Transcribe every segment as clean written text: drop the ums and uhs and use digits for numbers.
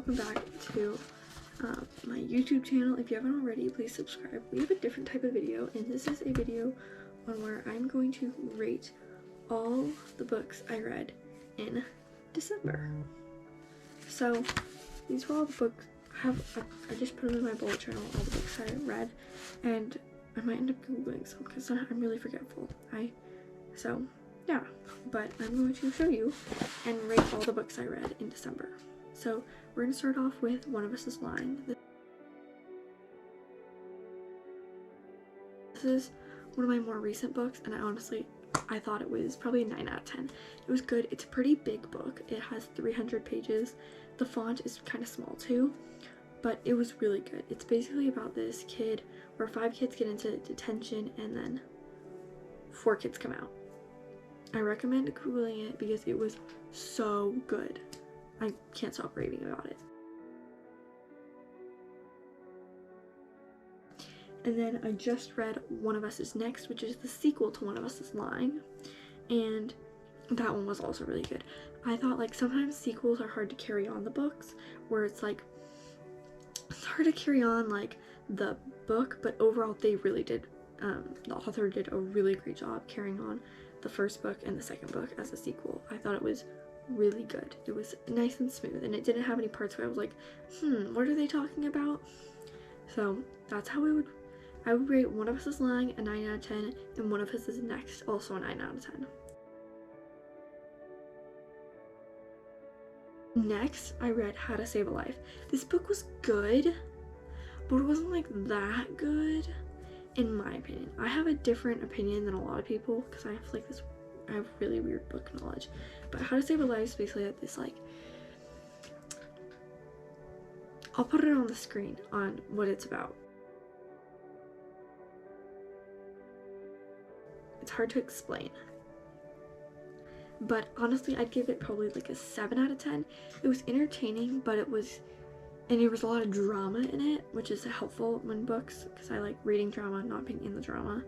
welcome back to my YouTube channel. If you haven't already, please subscribe. We have a different type of video, and this is a video on where I'm going to rate all the books I read in December. So these were all the books I just put them in my bullet journal, all the books I read, and I might end up googling some because I'm really forgetful. So yeah, but I'm going to show you and rate all the books I read in December. So we're going to start off with One of Us is Lying. This is one of my more recent books, and I thought it was probably a 9 out of 10. It was good. It's a pretty big book. It has 300 pages. The font is kind of small too, but it was really good. It's basically about this kid where 5 kids get into detention and then 4 kids come out. I recommend Googling it because it was so good. I can't stop raving about it. And then I just read One of Us is Next, which is the sequel to One of Us is Lying, and that one was also really good. I thought like sometimes sequels are hard to carry on the books, where it's like it's hard to carry on like the book, but overall they really did, the author did a really great job carrying on the first book and the second book as a sequel. I thought it was really good. It was nice and smooth, and it didn't have any parts where I was like, what are they talking about? So that's how I would rate One of Us is Lying a 9 out of 10, and One of Us is Next also a 9 out of 10. Next, I read How to Save a Life. This book was good, but it wasn't like that good, in my opinion. I have a different opinion than a lot of people because I have really weird book knowledge. But How to Save a Life is basically like this, like, I'll put it on the screen on what it's about. It's hard to explain, but honestly I'd give it probably like a 7 out of 10. It was entertaining, but it was a lot of drama in it, which is helpful in books because I like reading drama, not being in the drama.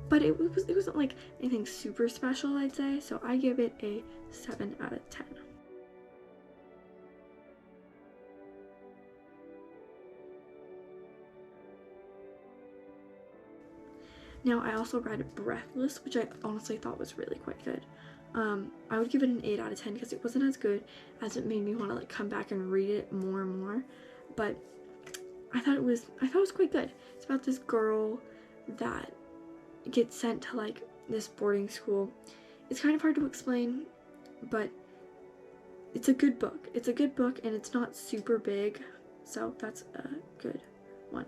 But it wasn't like anything super special, I'd say, so I give it a 7 out of 10. Now, I also read Breathless, which I honestly thought was really quite good. I would give it an 8 out of 10 because it wasn't as good as it made me want to like come back and read it more and more. But I thought it was quite good. It's about this girl that gets sent to like this boarding school. It's kind of hard to explain, but it's a good book. It's a good book, and it's not super big, so that's a good one.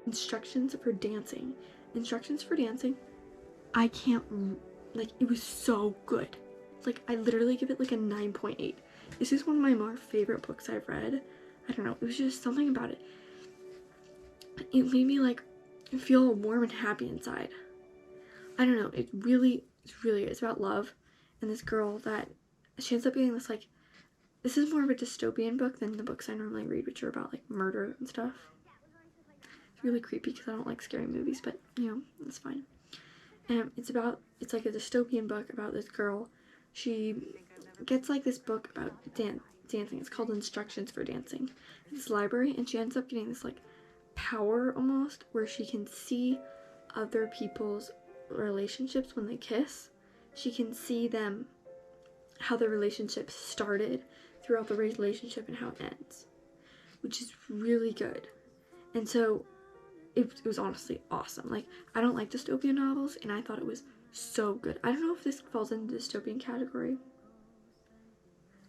Instructions for Dancing. Instructions for Dancing, I can't, like, it was so good. Like, I literally give it like a 9.8. This is one of my more favorite books I've read. I don't know, it was just something about it. It made me like feel warm and happy inside. I don't know, it's really good. It's about love and this girl that she ends up getting this, like, this is more of a dystopian book than the books I normally read, which are about like murder and stuff. Really creepy because I don't like scary movies, but you know, it's fine. And it's like a dystopian book about this girl. She gets like this book about dancing. It's called Instructions for Dancing. It's this library, and she ends up getting this like power almost where she can see other people's relationships when they kiss. She can see them, how the relationship started throughout the relationship and how it ends, which is really good. And so it was honestly awesome. Like, I don't like dystopian novels, and I thought it was so good. I don't know if this falls into the dystopian category.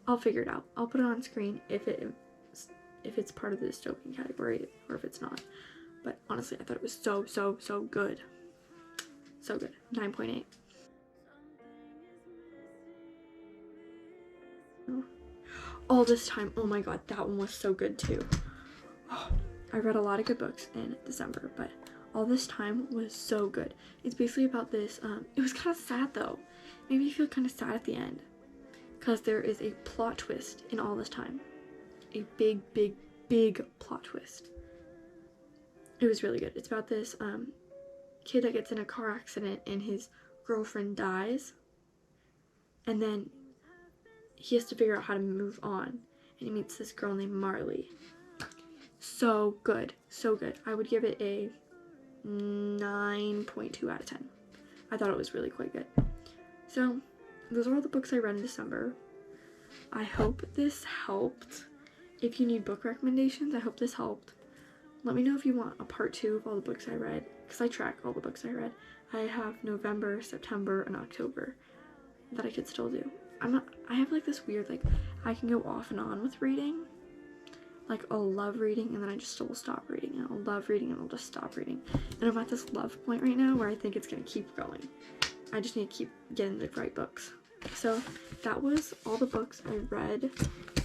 I'll figure it out. I'll put it on screen if it's part of the dystopian category or if it's not. But honestly, I thought it was so good. So good. 9.8. All This Time. Oh my god, that one was so good too. Oh, I read a lot of good books in December, but All This Time was so good. It's basically about this, it was kind of sad though. Made me feel kind of sad at the end, because there is a plot twist in All This Time. A big plot twist. It was really good. It's about this kid that gets in a car accident and his girlfriend dies, and then he has to figure out how to move on, and he meets this girl named Marley. So good, so good. I would give it a 9.2 out of 10. I thought it was really quite good. So those are all the books I read in December. I hope this helped. If you need book recommendations, I hope this helped. Let me know if you want a part 2 of all the books I read, because I track all the books I read. I have November, September, and October that I could still do. I have like this weird, like, I can go off and on with reading. Like, I'll love reading and then I just will stop reading, and I'll love reading and I'll just stop reading. And I'm at this love point right now where I think it's gonna keep going. I just need to keep getting the right books. So that was all the books I read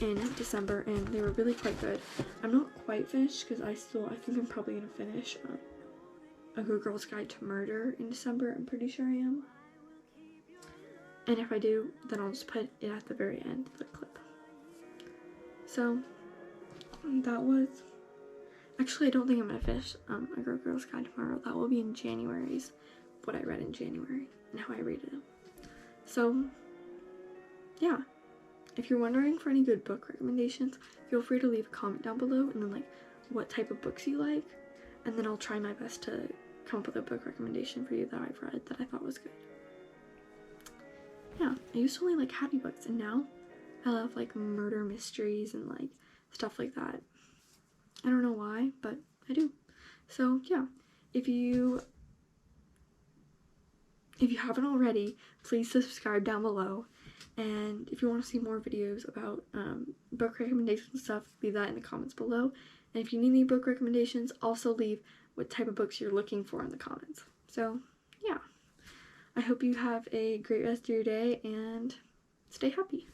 in December, and they were really quite good. I'm not quite finished because I think I'm probably gonna finish A Good Girl's Guide to Murder in December. I'm pretty sure I am. And if I do, then I'll just put it at the very end of the clip. So that was, actually I don't think I'm gonna finish A Good Girl's Guide to Murder. That will be in January's, what I read in January and how I rated them. So yeah, if you're wondering for any good book recommendations, feel free to leave a comment down below, and then like what type of books you like, and then I'll try my best to come up with a book recommendation for you that I've read that I thought was good. Yeah, I used to only like happy books, and now I love like murder mysteries and like stuff like that. I don't know why, but I do. So yeah, if you haven't already, please subscribe down below. And if you want to see more videos about book recommendations and stuff, leave that in the comments below. And if you need any book recommendations, also leave what type of books you're looking for in the comments. So yeah, I hope you have a great rest of your day and stay happy.